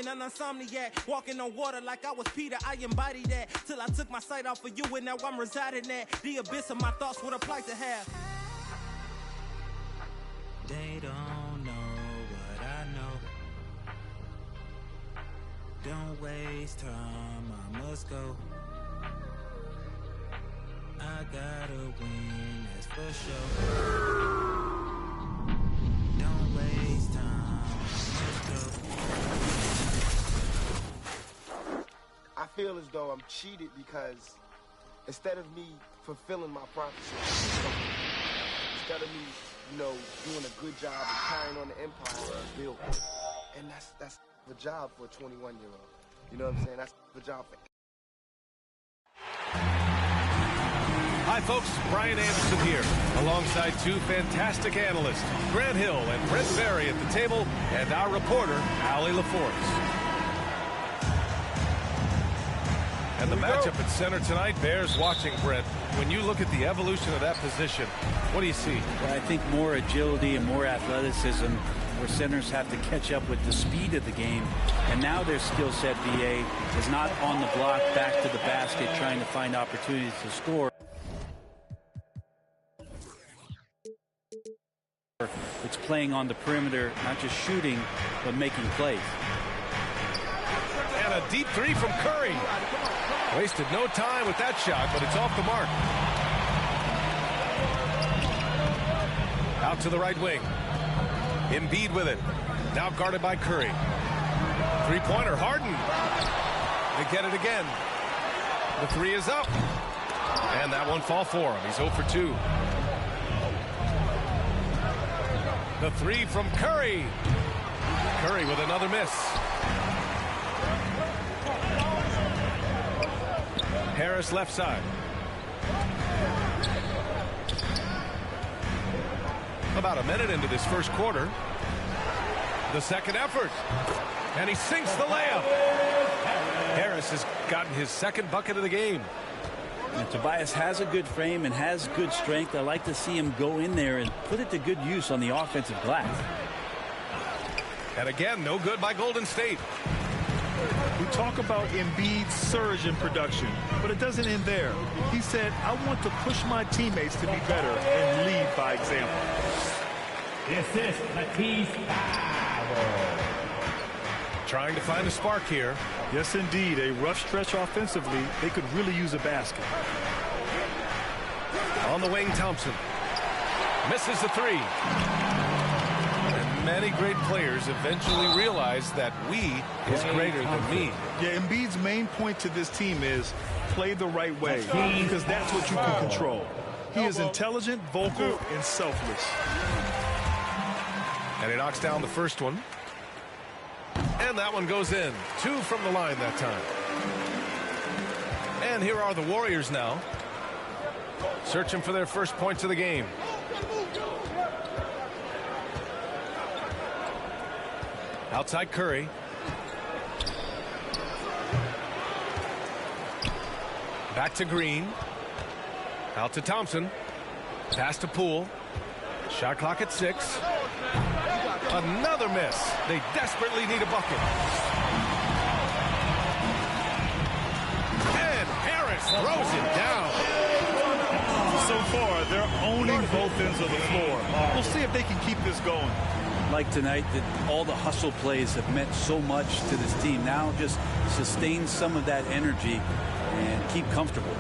an insomniac. Walking on water like I was Peter, I embodied that. Till I took my sight off of you and now I'm residing at the abyss of my thoughts, what a plight to have. They don't know what I know. Don't waste time, I must go. I gotta win, that's for sure. Don't waste time, I must go. I feel as though I'm cheated because instead of me fulfilling my prophecy, instead of me, you know, doing a good job of carrying on the empire I built, and that's the job for a 21-year-old. You know what I'm saying? That's the job for. Hi, folks. Brian Anderson here, alongside two fantastic analysts, Grant Hill and Brent Barry at the table, and our reporter, Allie LaForce. And the matchup at center tonight bears watching, Brent. When you look at the evolution of that position, what do you see? Well, I think more agility and more athleticism, where centers have to catch up with the speed of the game. And now their skill set, BA, is not on the block, back to the basket, trying to find opportunities to score. It's playing on the perimeter, not just shooting, but making plays. And a deep three from Curry. Wasted no time with that shot, but it's off the mark. Out to the right wing. Embiid with it. Now guarded by Curry. Three-pointer, Harden. They get it again. The three is up. And that won't fall for him. He's 0 for 2. The three from Curry. Curry with another miss. Harris left side. About a minute into this first quarter. The second effort. And he sinks the layup. Harris has gotten his second bucket of the game. And Tobias has a good frame and has good strength. I like to see him go in there and put it to good use on the offensive glass. And again, no good by Golden State. We talk about Embiid's surge in production, but it doesn't end there. He said, I want to push my teammates to be better and lead by example. This is Matisse Thybulle. Trying to find a spark here. Yes, indeed. A rough stretch offensively. They could really use a basket. On the wing, Thompson. Misses the three. And many great players eventually realize that we is greater than me. Yeah, Embiid's main point to this team is play the right way, because that's what you can control. He is intelligent, vocal, and selfless. And he knocks down the first one. And that one goes in. 2 from the line that time. And here are the Warriors now, searching for their first points of the game. Outside Curry. Back to Green. Out to Thompson. Pass to Poole. Shot clock at 6. Another miss. They desperately need a bucket. And Harris throws it down. So far, they're owning both ends of the floor. We'll see if they can keep this going. Like tonight, that all the hustle plays have meant so much to this team. Now just sustain some of that energy and keep comfortable.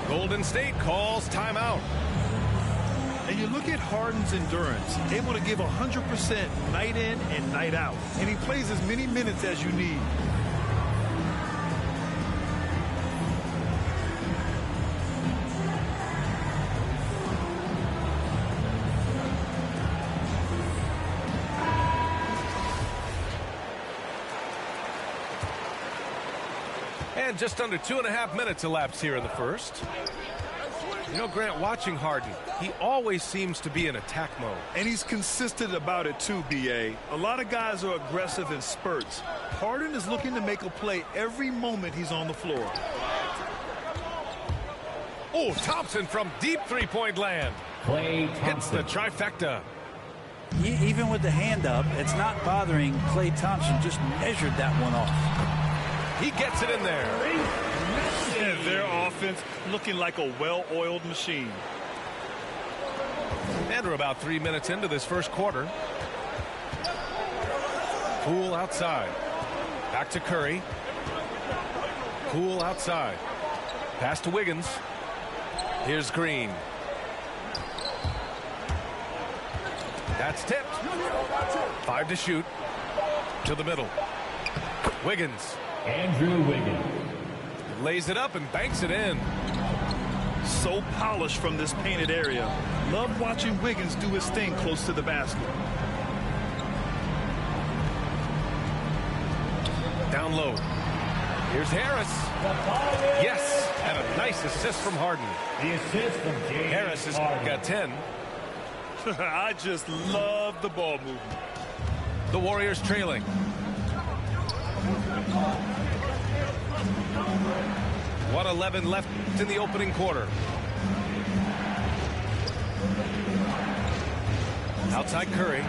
Golden State calls timeout. And you look at Harden's endurance, able to give 100% night in and night out. And he plays as many minutes as you need. And just under 2.5 minutes elapsed here in the first. You know, Grant, watching Harden, he always seems to be in attack mode. And he's consistent about it too, B.A. A lot of guys are aggressive in spurts. Harden is looking to make a play every moment he's on the floor. Oh, Thompson from deep three-point land. Klay Hits the Thompson. trifecta. Even with the hand up, it's not bothering Klay Thompson. Just measured that one off. He gets it in there. And their offense looking like a well-oiled machine. And we're about 3 minutes into this first quarter. Poole outside. Back to Curry. Poole outside. Pass to Wiggins. Here's Green. That's tipped. 5 to shoot. To the middle. Wiggins. Andrew Wiggins. Lays it up and banks it in. So polished from this painted area. Love watching Wiggins do his thing close to the basket. Down low. Here's Harris. Yes, and a nice assist from Harden. The assist from James Harris has Harden. got 10. I just love the ball movement. The Warriors trailing. .111 left in the opening quarter. Outside Curry.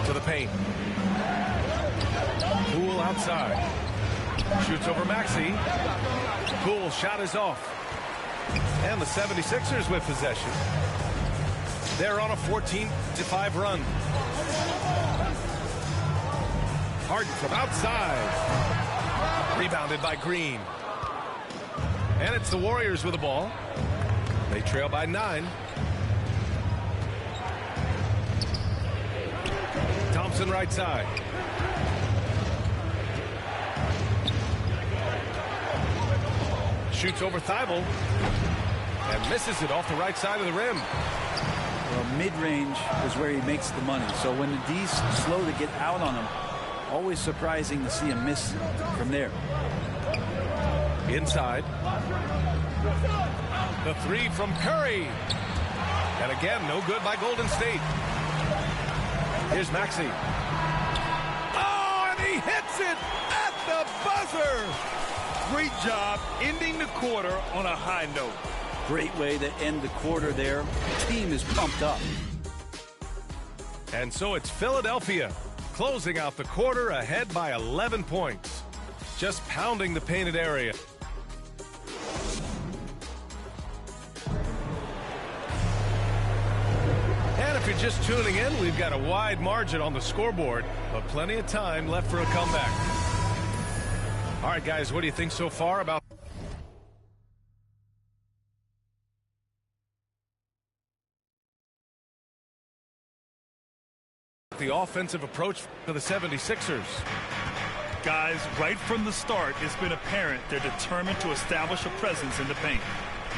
To the paint. Poole outside. Shoots over Maxey. Poole shot is off. And the 76ers with possession. They're on a 14-5 run. Harden from outside. Rebounded by Green. And it's the Warriors with the ball. They trail by 9. Thompson right side. Shoots over Thibault. And misses it off the right side of the rim. Well, mid-range is where he makes the money. So when the D's slow to get out on him, always surprising to see him miss from there. Inside. The 3 from Curry. And again, no good by Golden State. Here's Maxey. Oh, and he hits it at the buzzer. Great job ending the quarter on a high note. Great way to end the quarter there. The team is pumped up. And so it's Philadelphia closing out the quarter ahead by 11 points. Just pounding the painted area. And if you're just tuning in, we've got a wide margin on the scoreboard, but plenty of time left for a comeback. All right, guys, what do you think so far about the offensive approach for the 76ers? Guys, right from the start, it's been apparent they're determined to establish a presence in the paint.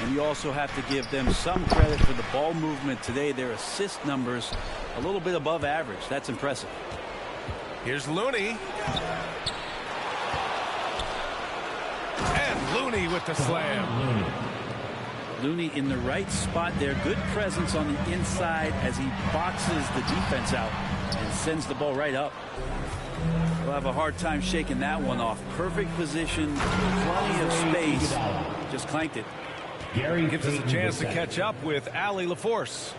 And you also have to give them some credit for the ball movement today. Their assist numbers a little bit above average. That's impressive. Here's Looney. And Looney with the slam. Looney in the right spot there. Good presence on the inside as he boxes the defense out and sends the ball right up. We'll have a hard time shaking that one off. Perfect position, plenty of space. Just clanked it. Gary gives us a chance to catch up with Allie LaForce.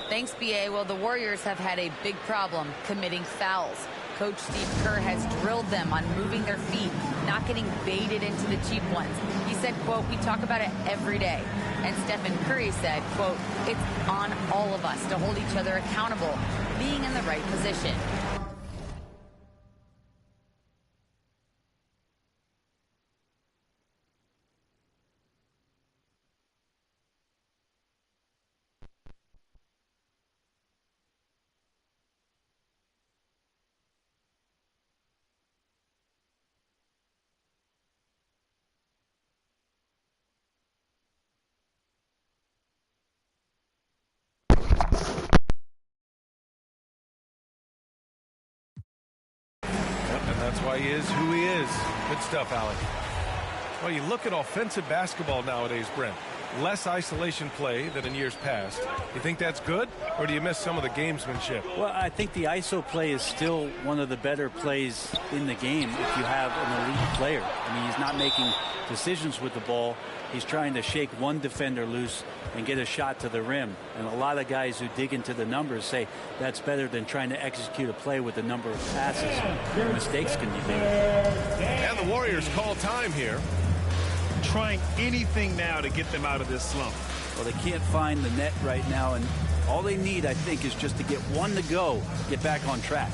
Thanks, BA. Well, the Warriors have had a big problem committing fouls. Coach Steve Kerr has drilled them on moving their feet, not getting baited into the cheap ones. He said, quote, "We talk about it every day." And Stephen Curry said, quote, "It's on all of us to hold each other accountable, being in the right position." That's why he is who he is. Good stuff, Alec. Well, you look at offensive basketball nowadays, Brent. less isolation play than in years past. You think that's good, or do you miss some of the gamesmanship? Well, I think the ISO play is still one of the better plays in the game if you have an elite player. I mean, he's not making decisions with the ball. He's trying to shake one defender loose and get a shot to the rim. And a lot of guys who dig into the numbers say that's better than trying to execute a play with a number of passes. Mistakes can be made. And the Warriors call time here. Trying anything now to get them out of this slump. Well, they can't find the net right now, and all they need, I think, is just to get one to go, get back on track.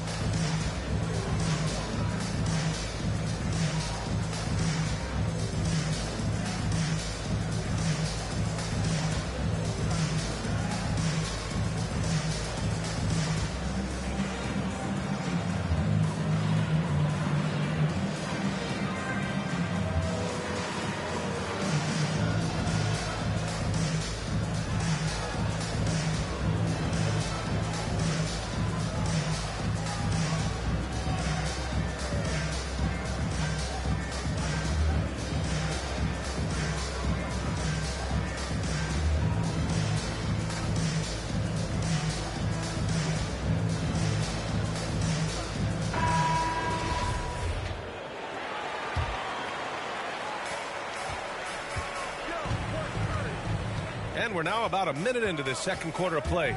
And we're now about a minute into this second quarter of play.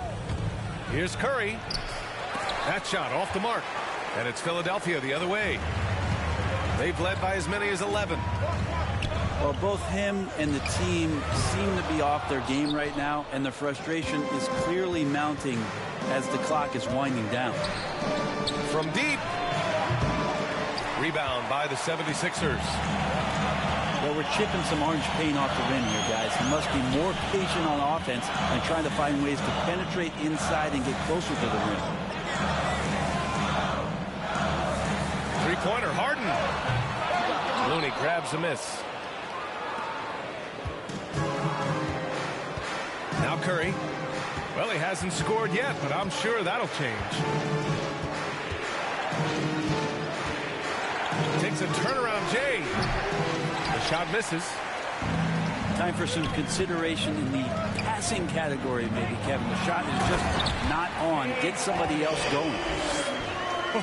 Here's Curry. That shot off the mark. And it's Philadelphia the other way. They've led by as many as 11. Well, both him and the team seem to be off their game right now, and the frustration is clearly mounting as the clock is winding down. From deep. Rebound by the 76ers. Well, we're chipping some orange paint off the rim here, guys. He must be more patient on offense and trying to find ways to penetrate inside and get closer to the rim. Three-pointer, Harden. Looney grabs a miss. Now Curry. Well, he hasn't scored yet, but I'm sure that'll change. Takes a turnaround, Jay. The shot misses. Time for some consideration in the passing category, maybe, Kevin. The shot is just not on. Get somebody else going.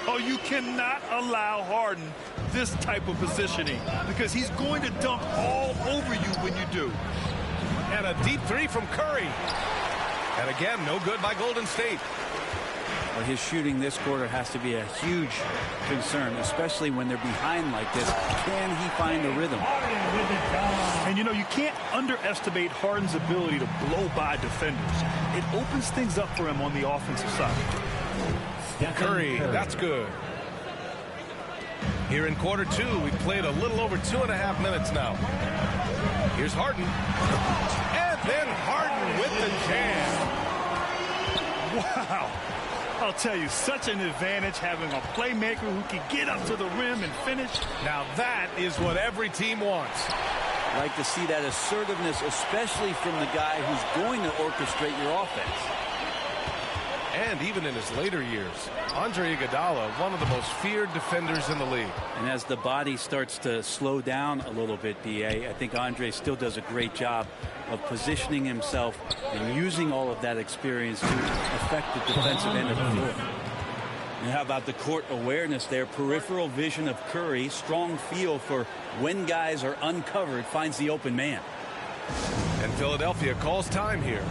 Oh, you cannot allow Harden this type of positioning because he's going to dunk all over you when you do. And a deep three from Curry. And again, no good by Golden State. Well, his shooting this quarter has to be a huge concern, especially when they're behind like this. Can he find a rhythm? And, you know, you can't underestimate Harden's ability to blow by defenders. It opens things up for him on the offensive side. Curry, that's good. Here in quarter two, we've played a little over 2.5 minutes now. Here's Harden. And then Harden with the jam. Wow. I'll tell you, such an advantage having a playmaker who can get up to the rim and finish. Now that is what every team wants. I like to see that assertiveness, especially from the guy who's going to orchestrate your offense. And even in his later years, Andre Iguodala, one of the most feared defenders in the league. And as the body starts to slow down a little bit, B.A., I think Andre still does a great job of positioning himself and using all of that experience to affect the defensive end of the floor. And how about the court awareness there? Peripheral vision of Curry, strong feel for when guys are uncovered, finds the open man. And Philadelphia calls time here.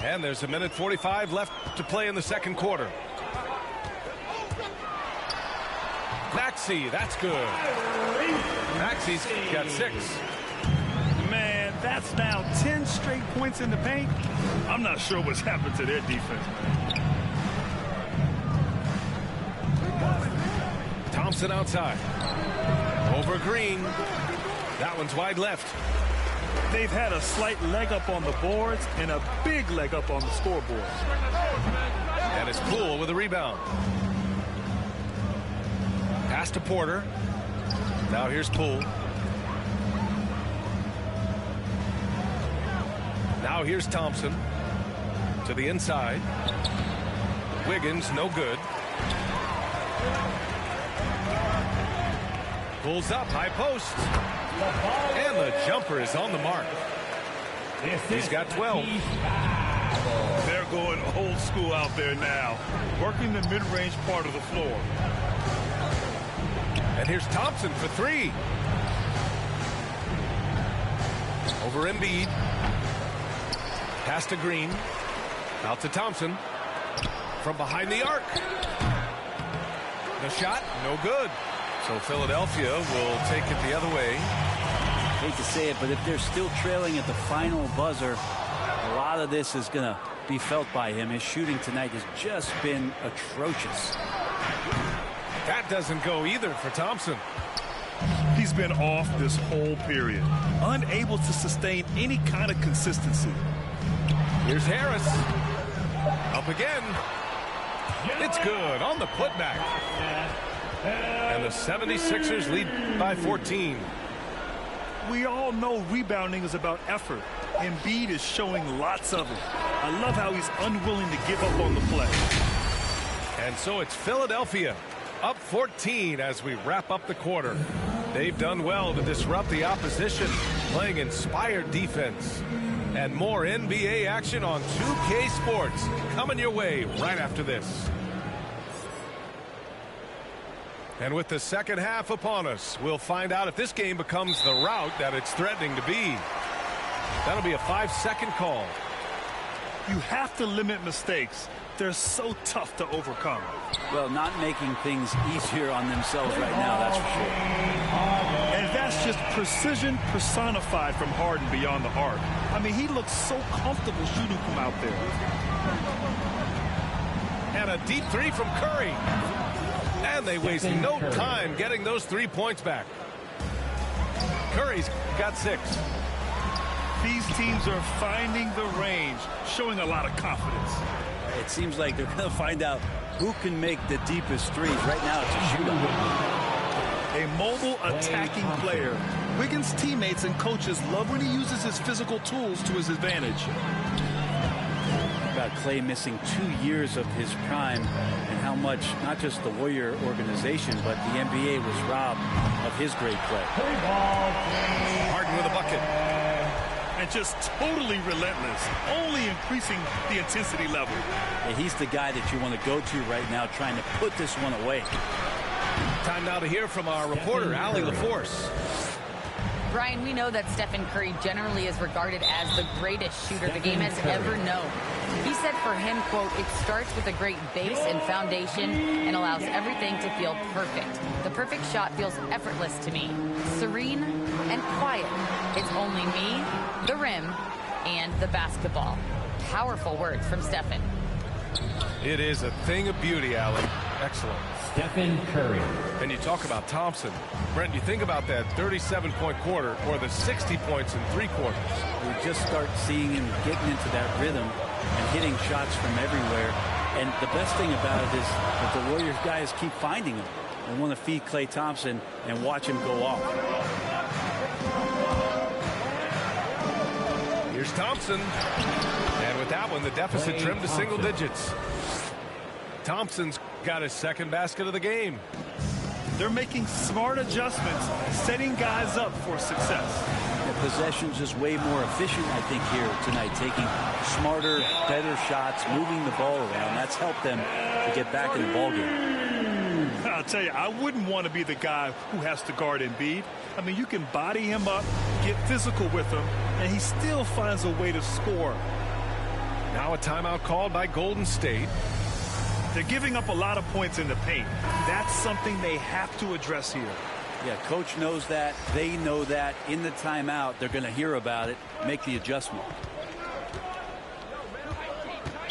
And there's a minute 45 left to play in the second quarter. Maxey, that's good. Maxey's got 6. Man, that's now 10 straight points in the paint. I'm not sure what's happened to their defense, man. Thompson outside. Over Green. That one's wide left. They've had a slight leg up on the boards and a big leg up on the scoreboard. And it's Poole with a rebound. Pass to Porter. Now here's Poole. Now here's Thompson to the inside. Wiggins, no good. Pulls up, high post. And the jumper is on the mark. He's got 12. They're going old school out there now, working the mid-range part of the floor. And here's Thompson for three. Over Embiid. Pass to Green. Out to Thompson. From behind the arc. The shot, no good. So Philadelphia will take it the other way. Hate to say it, but if they're still trailing at the final buzzer, a lot of this is going to be felt by him. His shooting tonight has just been atrocious. That doesn't go either for Thompson. He's been off this whole period, unable to sustain any kind of consistency. Here's Harris. Up again. It's good on the putback. And the 76ers lead by 14. We all know rebounding is about effort. Embiid is showing lots of it. I love how he's unwilling to give up on the play. And so it's Philadelphia up 14 as we wrap up the quarter. They've done well to disrupt the opposition, playing inspired defense. And more NBA action on 2K Sports coming your way right after this. And with the second half upon us, we'll find out if this game becomes the rout that it's threatening to be. That'll be a 5-second call. You have to limit mistakes. They're so tough to overcome. Well, not making things easier on themselves right now, that's for sure. And that's just precision personified from Harden beyond the arc. I mean, he looks so comfortable shooting from out there. And a deep three from Curry. And they waste no time getting those 3 points back. Curry's got 6. These teams are finding the range, showing a lot of confidence. It seems like they're going to find out who can make the deepest threes. Right now, it's a shootout. A mobile attacking player. Wiggins' teammates and coaches love when he uses his physical tools to his advantage. About Clay missing 2 years of his prime and how much not just the Warrior organization but the NBA was robbed of his great play. Harden with a bucket. And just totally relentless, only increasing the intensity level. And he's the guy that you want to go to right now trying to put this one away. Time now to hear from our reporter, Allie LaForce. Brian, we know that Stephen Curry generally is regarded as the greatest shooter the game has ever known. He said for him, quote, it starts with a great base and foundation and allows everything to feel perfect. The perfect shot feels effortless to me, serene and quiet. It's only me, the rim, and the basketball. Powerful words from Stephen. It is a thing of beauty, Allie. Excellent. Stephen Curry. And you talk about Thompson. Brent, you think about that 37-point quarter or the 60 points in 3 quarters. We just start seeing him getting into that rhythm and hitting shots from everywhere. And the best thing about it is that the Warriors guys keep finding him. They want to feed Klay Thompson and watch him go off. Here's Thompson. And with that one, the deficit trimmed to single digits. Thompson's got his second basket of the game. They're making smart adjustments, setting guys up for success. The possession's just way more efficient, I think, here tonight, taking smarter, better shots, moving the ball around. That's helped them to get back in the ballgame. I'll tell you, I wouldn't want to be the guy who has to guard Embiid. I mean, you can body him up, get physical with him, and he still finds a way to score. Now a timeout called by Golden State. They're giving up a lot of points in the paint. That's something they have to address here. Yeah, coach knows that. They know that. In the timeout, they're going to hear about it, make the adjustment.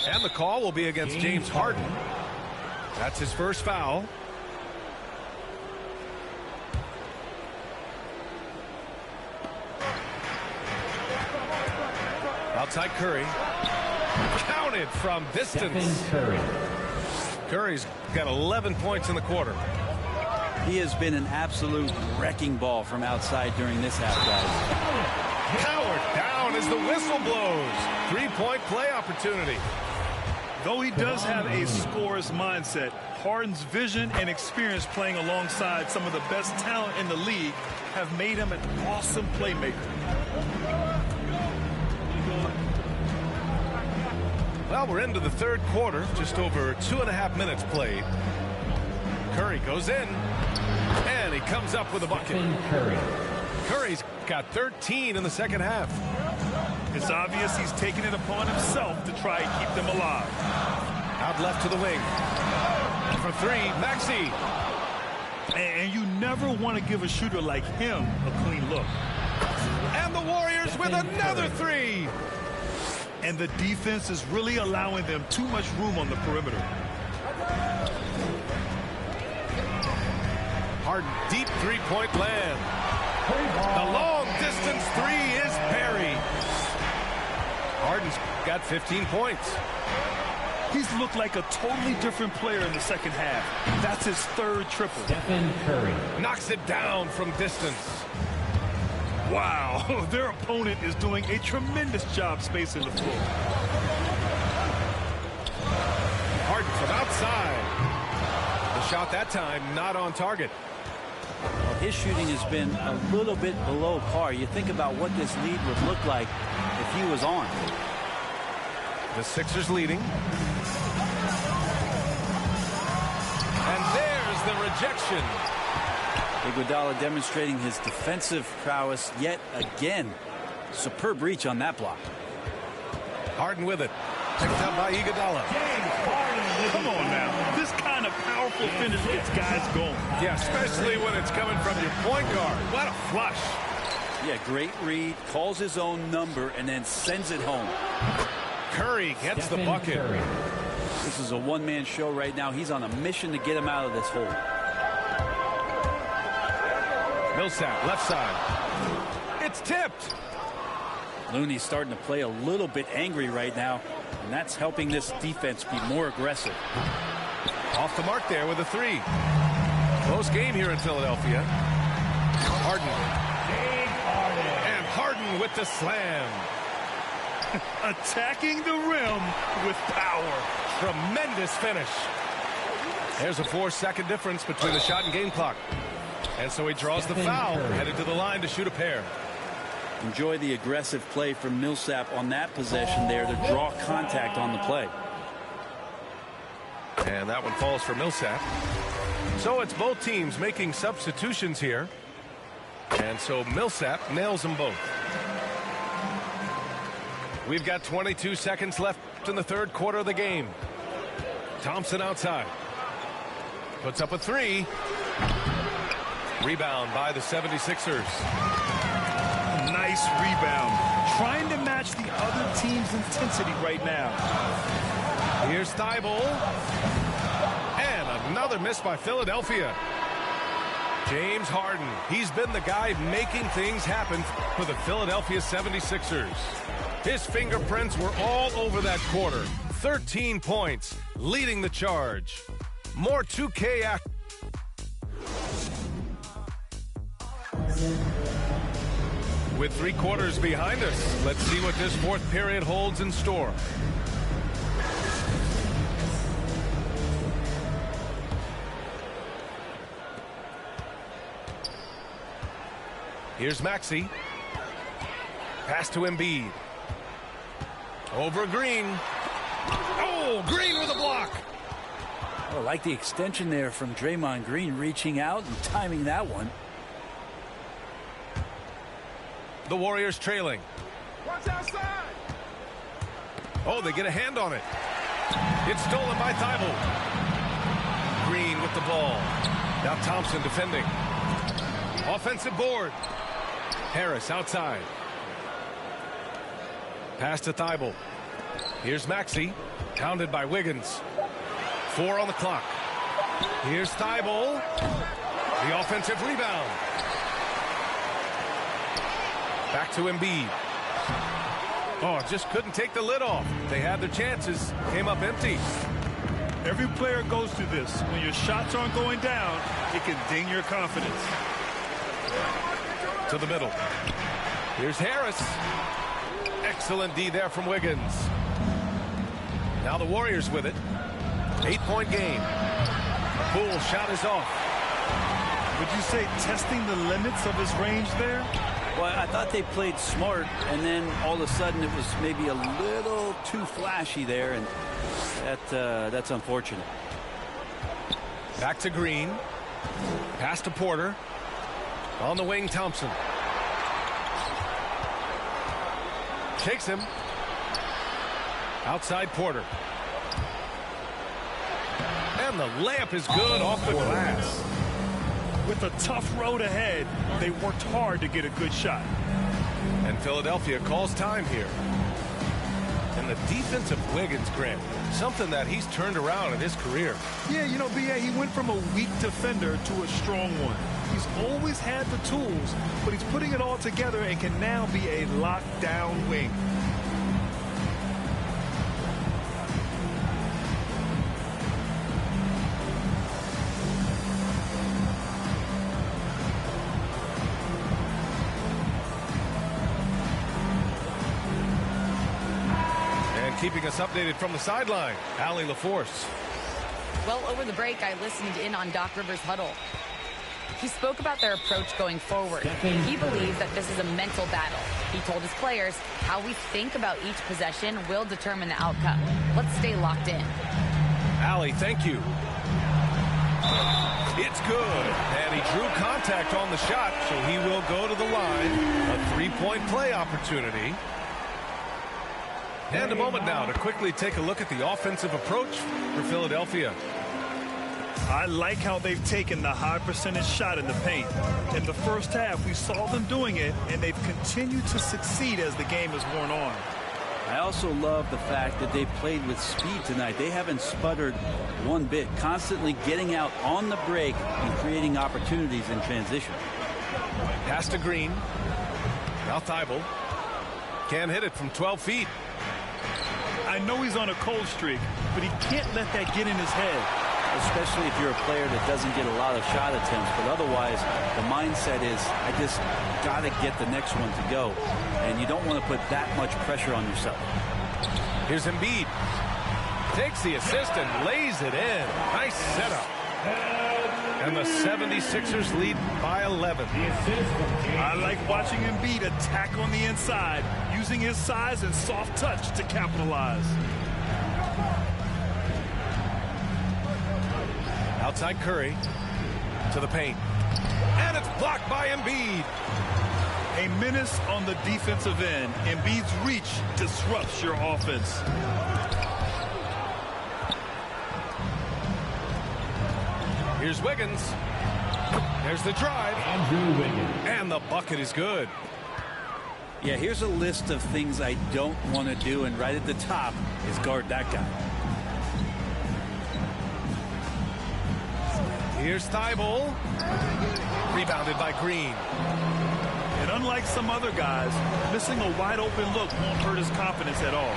And the call will be against James Harden. That's his first foul. Outside Curry. Counted from distance. Stephen Curry. Curry's got 11 points in the quarter. He has been an absolute wrecking ball from outside during this half, guys. Howard down as the whistle blows. 3-point play opportunity. Though he does have a scorer's mindset, Harden's vision and experience playing alongside some of the best talent in the league have made him an awesome playmaker. Well, we're into the third quarter, just over 2.5 minutes played. Curry goes in, and he comes up with a bucket. Curry's got 13 in the second half. It's obvious he's taking it upon himself to try and keep them alive. Out left to the wing. For three, Maxey. And you never want to give a shooter like him a clean look. And the Warriors with another three. And the defense is really allowing them too much room on the perimeter. Harden, deep three-point land. The long-distance three is buried. Harden's got 15 points. He's looked like a totally different player in the second half. That's his third triple. Stephen Curry. Knocks it down from distance. Wow, their opponent is doing a tremendous job spacing the floor. Harden from outside. The shot that time not on target. Well, his shooting has been a little bit below par. You think about what this lead would look like if he was on. The Sixers leading. And there's the rejection. Iguodala demonstrating his defensive prowess yet again. Superb reach on that block. Harden with it. Picked up by Iguodala. Come on now. This kind of powerful finish gets guys going. Yeah, especially when it's coming from your point guard. What a flush. Yeah, great read. Calls his own number and then sends it home. Curry gets the bucket. Curry. This is a one-man show right now. He's on a mission to get him out of this hole. Millsap, left side. It's tipped. Looney's starting to play a little bit angry right now, and that's helping this defense be more aggressive. Off the mark there with a three. Close game here in Philadelphia. Harden. And Harden with the slam. Attacking the rim with power. Tremendous finish. There's a 4-second difference between the shot and game clock. And so he draws the foul, headed to the line to shoot a pair. Enjoy the aggressive play from Millsap on that possession there to draw contact on the play. And that one falls for Millsap. So it's both teams making substitutions here. And so Millsap nails them both. We've got 22 seconds left in the third quarter of the game. Thompson outside. Puts up a three. Rebound by the 76ers. Nice rebound. Trying to match the other team's intensity right now. Here's Thibault. And another miss by Philadelphia. James Harden. He's been the guy making things happen for the Philadelphia 76ers. His fingerprints were all over that quarter. 13 points, leading the charge. More 2K action. With 3 quarters behind us, let's see what this fourth period holds in store. Here's Maxey. Pass to Embiid. Over Green. Oh, Green with a block. Oh, I like the extension there from Draymond Green, reaching out and timing that one. The Warriors trailing. Watch outside. Oh, they get a hand on it. It's stolen by Thibault. Green with the ball. Now Thompson defending. Offensive board. Harris outside. Pass to Thibault. Here's Maxey. Pounded by Wiggins. 4 on the clock. Here's Thibault. The offensive rebound. Back to Embiid. Oh, just couldn't take the lid off. They had their chances. Came up empty. Every player goes through this. When your shots aren't going down, it can ding your confidence. To the middle. Here's Harris. Excellent D there from Wiggins. Now the Warriors with it. 8-point game. Poole shot is off. Would you say testing the limits of his range there? Well, I thought they played smart, and then all of a sudden it was maybe a little too flashy there, and that's unfortunate. Back to Green. Pass to Porter. On the wing, Thompson. Takes him. Outside Porter. And the layup is good off the glass. With a tough road ahead, they worked hard to get a good shot. And Philadelphia calls time here. And the defense of Wiggins, Grant, something that he's turned around in his career. Yeah, you know, B.A., he went from a weak defender to a strong one. He's always had the tools, but he's putting it all together and can now be a lockdown wing. Keeping us updated from the sideline, Allie LaForce. Well, over the break, I listened in on Doc Rivers' huddle. He spoke about their approach going forward. He believes that this is a mental battle. He told his players how we think about each possession will determine the outcome. Let's stay locked in. Allie, thank you. It's good. And he drew contact on the shot, so he will go to the line. A three-point play opportunity. And a moment now to quickly take a look at the offensive approach for Philadelphia. I like how they've taken the high percentage shot in the paint. In the first half, we saw them doing it, and they've continued to succeed as the game has worn on. I also love the fact that they played with speed tonight. They haven't sputtered one bit, constantly getting out on the break and creating opportunities in transition. Pass to Green. Now Thibault. Can't hit it from 12 feet. I know he's on a cold streak, but he can't let that get in his head. Especially if you're a player that doesn't get a lot of shot attempts, but otherwise the mindset is I just got to get the next one to go, and you don't want to put that much pressure on yourself. Here's Embiid. Takes the assist and lays it in. Nice setup. And the 76ers lead by 11. I like watching Embiid attack on the inside, using his size and soft touch to capitalize. Outside Curry to the paint. And it's blocked by Embiid. A menace on the defensive end. Embiid's reach disrupts your offense. Here's Wiggins. There's the drive. Andrew Wiggins. And the bucket is good. Yeah, here's a list of things I don't want to do, and right at the top is guard that guy. Here's Thibault. Rebounded by Green. And unlike some other guys, missing a wide open look won't hurt his confidence at all.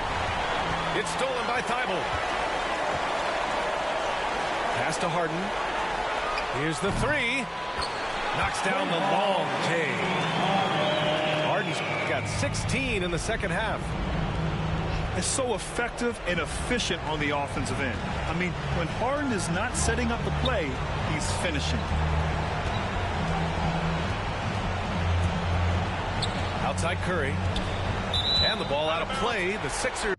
It's stolen by Thibault. Pass to Harden. Here's the three. Knocks down the long J. Harden's got 16 in the second half. It's so effective and efficient on the offensive end. I mean, when Harden is not setting up the play, he's finishing. Outside Curry. And the ball out of play. The Sixers.